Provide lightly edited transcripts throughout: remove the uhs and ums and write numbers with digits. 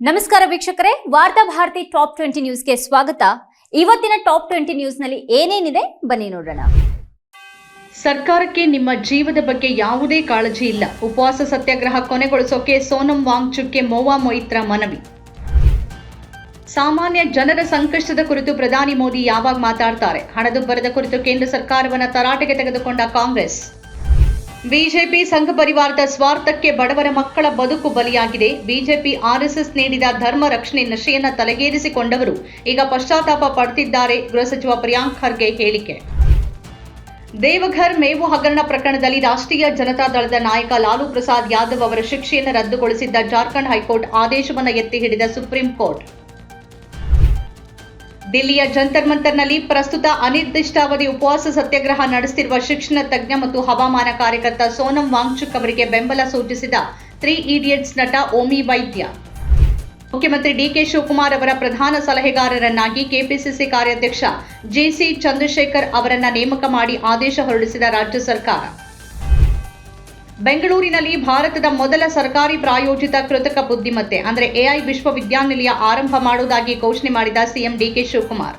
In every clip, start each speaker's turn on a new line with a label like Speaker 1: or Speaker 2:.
Speaker 1: ನಮಸ್ಕಾರ ವೀಕ್ಷಕರೇ, ವಾರ್ತಾ ಭಾರತಿ ಟಾಪ್ 20 ನ್ಯೂಸ್ಗೆ ಸ್ವಾಗತ. ಇವತ್ತಿನ ಟಾಪ್ 20 ನ್ಯೂಸ್ನಲ್ಲಿ ಏನೇನಿದೆ ಬನ್ನಿ ನೋಡೋಣ.
Speaker 2: ಸರ್ಕಾರಕ್ಕೆ ನಿಮ್ಮ ಜೀವದ ಬಗ್ಗೆ ಯಾವುದೇ ಕಾಳಜಿ ಇಲ್ಲ. ಉಪವಾಸ ಸತ್ಯಾಗ್ರಹ ಕೊನೆಗೊಳಿಸೋಕೆ ಸೋನಂ ವಾಂಗ್ಚುಕ್ಗೆ ಮೋವಾ ಮೊಯಿತ್ರ ಮನವಿ. ಸಾಮಾನ್ಯ ಜನರ ಸಂಕಷ್ಟದ ಕುರಿತು ಪ್ರಧಾನಿ ಮೋದಿ ಯಾವಾಗ ಮಾತಾಡ್ತಾರೆ? ಹಣದುಬ್ಬರದ ಕುರಿತು ಕೇಂದ್ರ ಸರ್ಕಾರವನ್ನು ತರಾಟೆಗೆ ತೆಗೆದುಕೊಂಡ ಕಾಂಗ್ರೆಸ್. ಬಿಜೆಪಿ ಸಂಘ ಪರಿವಾರದ ಸ್ವಾರ್ಥಕ್ಕೆ ಬಡವರ ಮಕ್ಕಳ ಬದುಕು ಬಲಿಯಾಗಿದೆ. ಬಿಜೆಪಿ ಆರ್ಎಸ್ಎಸ್ ನೀಡಿದ ಧರ್ಮ ರಕ್ಷಣೆ ನಶೆಯನ್ನ ತಲೆಗೇರಿಸಿಕೊಂಡವರು ಈಗ ಪಶ್ಚಾತ್ತಾಪ ಪಡುತ್ತಿದ್ದಾರೆ. ಗೃಹ ಸಚಿವ ಪ್ರಿಯಾಂಕ್ ಖರ್ಗೆ ಹೇಳಿಕೆ. ದೇವಘರ್ ಮೇವು ಹಗರಣ ಪ್ರಕರಣದಲ್ಲಿ ರಾಷ್ಟ್ರೀಯ ಜನತಾ ದಳದ ನಾಯಕ ಲಾಲು ಪ್ರಸಾದ್ ಯಾದವ್ ಅವರ ಶಿಕ್ಷೆಯನ್ನು ರದ್ದುಗೊಳಿಸಿದ್ದ ಜಾರ್ಖಂಡ್ ಹೈಕೋರ್ಟ್ ಆದೇಶವನ್ನು ಎತ್ತಿ ಹಿಡಿದ ಸುಪ್ರೀಂ ಕೋರ್ಟ್. ದಿಲ್ಲಿಯ ಜಂತರ್ ಮಂತರ್ನಲ್ಲಿ ಪ್ರಸ್ತುತ ಅನಿರ್ದಿಷ್ಟಾವಧಿ ಉಪವಾಸ ಸತ್ಯಾಗ್ರಹ ನಡೆಸುತ್ತಿರುವ ಶಿಕ್ಷಣ ತಜ್ಞ ಮತ್ತು ಹವಾಮಾನ ಕಾರ್ಯಕರ್ತ ಸೋನಂ ವಾಂಗ್ಚುಕ್ ಅವರಿಗೆ ಬೆಂಬಲ ಸೂಚಿಸಿದ 3 ಇಡಿಯಟ್ಸ್ ನಟ ಓಮಿ ವೈದ್ಯ. ಮುಖ್ಯಮಂತ್ರಿ ಡಿಕೆ ಶಿವಕುಮಾರ್ ಅವರ ಪ್ರಧಾನ ಸಲಹೆಗಾರರನ್ನಾಗಿ ಕೆಪಿಸಿಸಿ ಕಾರ್ಯಾಧ್ಯಕ್ಷ ಜಿಸಿ ಚಂದ್ರಶೇಖರ್ ಅವರನ್ನ ನೇಮಕ ಮಾಡಿ ಆದೇಶ ಹೊರಡಿಸಿದ ರಾಜ್ಯ ಸರ್ಕಾರ. ಬೆಂಗಳೂರಿನಲ್ಲಿ ಭಾರತದ ಮೊದಲ ಸರ್ಕಾರಿ ಪ್ರಾಯೋಜಿತ ಕೃತಕ ಬುದ್ಧಿಮತ್ತೆ ಅಂದರೆ ಎಐ ವಿಶ್ವವಿದ್ಯಾನಿಲಯ ಆರಂಭ ಮಾಡುವುದಾಗಿ ಘೋಷಣೆ ಮಾಡಿದ ಸಿಎಂ ಡಿಕೆ ಶಿವಕುಮಾರ್.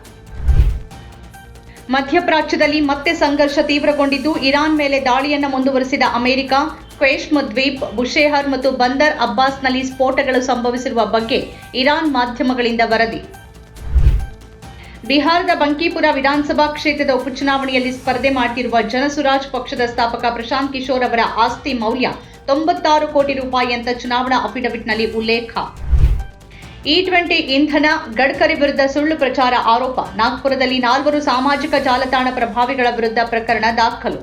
Speaker 2: ಮಧ್ಯಪ್ರಾಚ್ಯದಲ್ಲಿ ಮತ್ತೆ ಸಂಘರ್ಷ ತೀವ್ರಗೊಂಡಿದ್ದು ಇರಾನ್ ಮೇಲೆ ದಾಳಿಯನ್ನು ಮುಂದುವರೆಸಿದ ಅಮೆರಿಕ. ಕ್ವೇಶ್ಮ್ ದ್ವೀಪ್, ಬುಷೇಹರ್ ಮತ್ತು ಬಂದರ್ ಅಬ್ಬಾಸ್ನಲ್ಲಿ ಸ್ಫೋಟಗಳು ಸಂಭವಿಸಿರುವ ಬಗ್ಗೆ ಇರಾನ್ ಮಾಧ್ಯಮಗಳಿಂದ ವರದಿ. ಬಿಹಾರದ ಬಂಕೀಪುರ ವಿಧಾನಸಭಾ ಕ್ಷೇತ್ರದ ಉಪಚುನಾವಣೆಯಲ್ಲಿ ಸ್ಪರ್ಧೆ ಮಾಡುತ್ತಿರುವ ಜನಸುರಾಜ್ ಪಕ್ಷದ ಸ್ಥಾಪಕ ಪ್ರಶಾಂತ್ ಕಿಶೋರ್ ಅವರ ಆಸ್ತಿ ಮೌಲ್ಯ 96 ಕೋಟಿ ರೂಪಾಯಿ ಅಂತ ಚುನಾವಣಾ ಅಫಿಡವಿಟ್ನಲ್ಲಿ ಉಲ್ಲೇಖ. E20 ಇಂಧನ ಗಡ್ಕರಿ ವಿರುದ್ಧ ಸುಳ್ಳು ಪ್ರಚಾರ ಆರೋಪ. ನಾಗ್ಪುರದಲ್ಲಿ 4 ಸಾಮಾಜಿಕ ಜಾಲತಾಣ ಪ್ರಭಾವಿಗಳ ವಿರುದ್ಧ ಪ್ರಕರಣ ದಾಖಲು.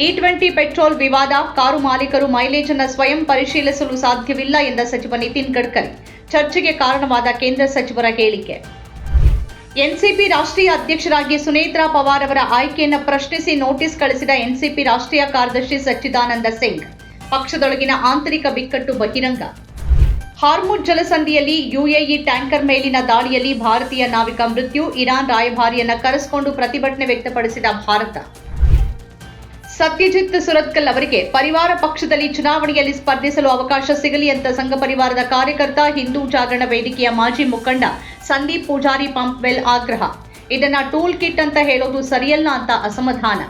Speaker 2: E20 ಪೆಟ್ರೋಲ್ ವಿವಾದ. ಕಾರು ಮಾಲೀಕರು ಮೈಲೇಜ್ ಅನ್ನು ಸ್ವಯಂ ಪರಿಶೀಲಿಸಲು ಸಾಧ್ಯವಿಲ್ಲ ಎಂದ ಸಚಿವ ನಿತಿನ್ ಗಡ್ಕರಿ. ಚರ್ಚೆಗೆ ಕಾರಣವಾದ ಕೇಂದ್ರ ಸಚಿವರ ಹೇಳಿಕೆ. ಎನ್ಸಿಪಿ ರಾಷ್ಟ್ರೀಯ ಅಧ್ಯಕ್ಷರಾಗಿ ಸುನೇತ್ರಾ ಪವಾರ್ ಅವರ ಆಯ್ಕೆಯನ್ನು ಪ್ರಶ್ನಿಸಿ ನೋಟಿಸ್ ಕಳಿಸಿದ ಎನ್ಸಿಪಿ ರಾಷ್ಟ್ರೀಯ ಕಾರ್ಯದರ್ಶಿ ಸಚ್ಚಿದಾನಂದ ಸಿಂಗ್. ಪಕ್ಷದೊಳಗಿನ ಆಂತರಿಕ ಬಿಕ್ಕಟ್ಟು ಬಹಿರಂಗ. ಹಾರ್ಮುಜ್ ಜಲಸಂಧಿಯಲ್ಲಿ ಯುಎಇ ಟ್ಯಾಂಕರ್ ಮೇಲಿನ ದಾಳಿಯಲ್ಲಿ ಭಾರತೀಯ ನಾವಿಕ ಮೃತ್ಯು. ಇರಾನ್ ರಾಯಭಾರಿಯನ್ನ ಕರೆಸಿಕೊಂಡು ಪ್ರತಿಭಟನೆ ವ್ಯಕ್ತಪಡಿಸಿದ ಭಾರತ. ಸತ್ಯಜಿತ್ ಸುರತ್ಕಲ್ ಅವರಿಗೆ ಪರಿವಾರ ಪಕ್ಷದಲ್ಲಿ ಚುನಾವಣೆಯಲ್ಲಿ ಸ್ಪರ್ಧಿಸಲು ಅವಕಾಶ ಸಿಗಲಿ ಅಂತ ಸಂಘ ಪರಿವಾರದ ಕಾರ್ಯಕರ್ತ, ಹಿಂದೂ ಜಾಗರಣ ವೇದಿಕೆಯ ಮಾಜಿ ಮುಖಂಡ ಸಂದೀಪ್ ಪೂಜಾರಿ ಪಂಪ್ವೆಲ್ ಆಗ್ರಹ. ಇದನ್ನ ಟೂಲ್ ಕಿಟ್ ಅಂತ ಹೇಳೋದು ಸರಿಯಲ್ಲ ಅಂತ ಅಸಮಾಧಾನ.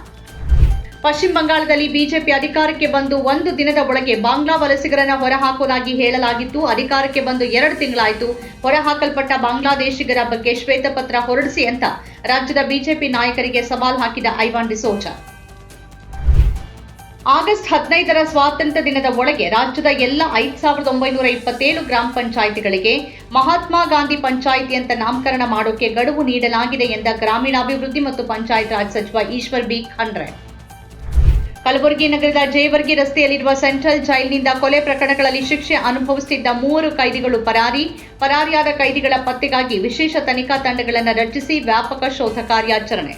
Speaker 2: ಪಶ್ಚಿಮ ಬಂಗಾಳದಲ್ಲಿ ಬಿಜೆಪಿ ಅಧಿಕಾರಕ್ಕೆ ಬಂದು 1 ದಿನದ ಒಳಗೆ ಬಾಂಗ್ಲಾ ವಲಸಿಗರನ್ನ ಹೊರಹಾಕುವುದಾಗಿ ಹೇಳಲಾಗಿತ್ತು. ಅಧಿಕಾರಕ್ಕೆ ಬಂದು 2 ತಿಂಗಳಾಯಿತು. ಹೊರಹಾಕಲ್ಪಟ್ಟ ಬಾಂಗ್ಲಾದೇಶಿಗರ ಬಗ್ಗೆ ಶ್ವೇತಪತ್ರ ಹೊರಡಿಸಿ ಅಂತ ರಾಜ್ಯದ ಬಿಜೆಪಿ ನಾಯಕರಿಗೆ ಸವಾಲ್ ಹಾಕಿದ ಐವಾನ್ ಡಿಸೋಜಾ. ಆಗಸ್ಟ್ 15ರ ಸ್ವಾತಂತ್ರ್ಯ ದಿನದ ಒಳಗೆ ರಾಜ್ಯದ ಎಲ್ಲ 5927 ಗ್ರಾಮ ಪಂಚಾಯಿತಿಗಳಿಗೆ ಮಹಾತ್ಮ ಗಾಂಧಿ ಪಂಚಾಯಿತಿ ಅಂತ ನಾಮಕರಣ ಮಾಡೋಕೆ ಗಡುವು ನೀಡಲಾಗಿದೆ ಎಂದ ಗ್ರಾಮೀಣಾಭಿವೃದ್ಧಿ ಮತ್ತು ಪಂಚಾಯತ್ ರಾಜ್ ಸಚಿವ ಈಶ್ವರ್ ಬಿ ಖಂಡ್ರೆ. ಕಲಬುರಗಿ ನಗರದ ಜೇವರ್ಗಿ ರಸ್ತೆಯಲ್ಲಿರುವ ಸೆಂಟ್ರಲ್ ಜೈಲಿನಿಂದ ಕೊಲೆ ಪ್ರಕರಣಗಳಲ್ಲಿ ಶಿಕ್ಷೆ ಅನುಭವಿಸುತ್ತಿದ್ದ 3 ಕೈದಿಗಳು ಪರಾರಿಯಾದ ಕೈದಿಗಳ ಪತ್ತೆಗಾಗಿ ವಿಶೇಷ ತನಿಖಾ ತಂಡಗಳನ್ನು ರಚಿಸಿ ವ್ಯಾಪಕ ಶೋಧ ಕಾರ್ಯಾಚರಣೆ.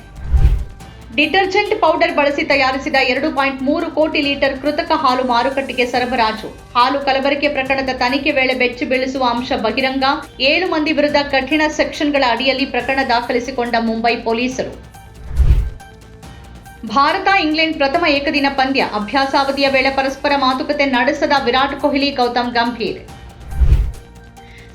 Speaker 2: ಡಿಟರ್ಜೆಂಟ್ ಪೌಡರ್ ಬಳಸಿ ತಯಾರಿಸಿದ 2.3 ಕೋಟಿ ಲೀಟರ್ ಕೃತಕ ಹಾಲು ಮಾರುಕಟ್ಟೆಗೆ ಸರಬರಾಜು. ಹಾಲು ಕಲಬೆರಕೆ ಪ್ರಕರಣದ ತನಿಖೆ ವೇಳೆ ಬೆಚ್ಚಿ ಬೀಳಿಸುವ ಅಂಶ ಬಹಿರಂಗ. 7 ಮಂದಿ ವಿರುದ್ಧ ಕಠಿಣ ಸೆಕ್ಷನ್ಗಳ ಅಡಿಯಲ್ಲಿ ಪ್ರಕರಣ ದಾಖಲಿಸಿಕೊಂಡ ಮುಂಬೈ ಪೊಲೀಸರು. ಭಾರತ ಇಂಗ್ಲೆಂಡ್ ಪ್ರಥಮ ಏಕದಿನ ಪಂದ್ಯ. ಅಭ್ಯಾಸಾವಧಿಯ ವೇಳೆ ಪರಸ್ಪರ ಮಾತುಕತೆ ನಡೆಸದ ವಿರಾಟ್ ಕೊಹ್ಲಿ, ಗೌತಮ್ ಗಂಭೀರ್.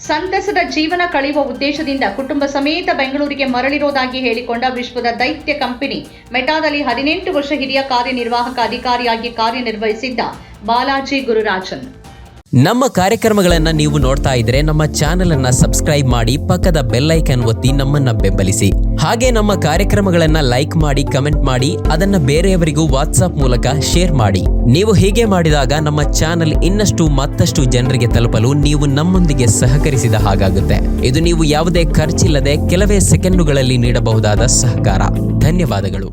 Speaker 2: ಸಂತಸದ ಜೀವನ ಕಳೆಯುವ ಉದ್ದೇಶದಿಂದ ಕುಟುಂಬ ಸಮೇತ ಬೆಂಗಳೂರಿಗೆ ಮರಳಿರೋದಾಗಿ ಹೇಳಿಕೊಂಡ ವಿಶ್ವದ ದೈತ್ಯ ಕಂಪನಿ ಮೆಟಾದಲ್ಲಿ 18 ವರ್ಷ ಹಿರಿಯ ಕಾರ್ಯನಿರ್ವಾಹಕ ಅಧಿಕಾರಿಯಾಗಿ ಕಾರ್ಯನಿರ್ವಹಿಸಿದ್ದ ಬಾಲಾಜಿ ಗುರುರಾಜನ್.
Speaker 3: ನಮ್ಮ ಕಾರ್ಯಕ್ರಮಗಳನ್ನು ನೀವು ನೋಡ್ತಾ ಇದ್ರೆ ನಮ್ಮ ಚಾನೆಲ್ ಅನ್ನ ಸಬ್ಸ್ಕ್ರೈಬ್ ಮಾಡಿ, ಪಕ್ಕದ ಬೆಲ್ ಐಕಾನ್ ಒತ್ತಿ ನಮ್ಮನ್ನ ಬೆಂಬಲಿಸಿ. ಹಾಗೆ ನಮ್ಮ ಕಾರ್ಯಕ್ರಮಗಳನ್ನ ಲೈಕ್ ಮಾಡಿ, ಕಮೆಂಟ್ ಮಾಡಿ, ಅದನ್ನ ಬೇರೆಯವರಿಗೂ ವಾಟ್ಸ್ಆಪ್ ಮೂಲಕ ಶೇರ್ ಮಾಡಿ. ನೀವು ಹೀಗೆ ಮಾಡಿದಾಗ ನಮ್ಮ ಚಾನೆಲ್ ಇನ್ನಷ್ಟು ಮತ್ತಷ್ಟು ಜನರಿಗೆ ತಲುಪಲು ನೀವು ನಮ್ಮೊಂದಿಗೆ ಸಹಕರಿಸಿದ ಹಾಗಾಗುತ್ತೆ. ಇದು ನೀವು ಯಾವುದೇ ಖರ್ಚಿಲ್ಲದೆ ಕೆಲವೇ ಸೆಕೆಂಡುಗಳಲ್ಲಿ ನೀಡಬಹುದಾದ ಸಹಕಾರ. ಧನ್ಯವಾದಗಳು.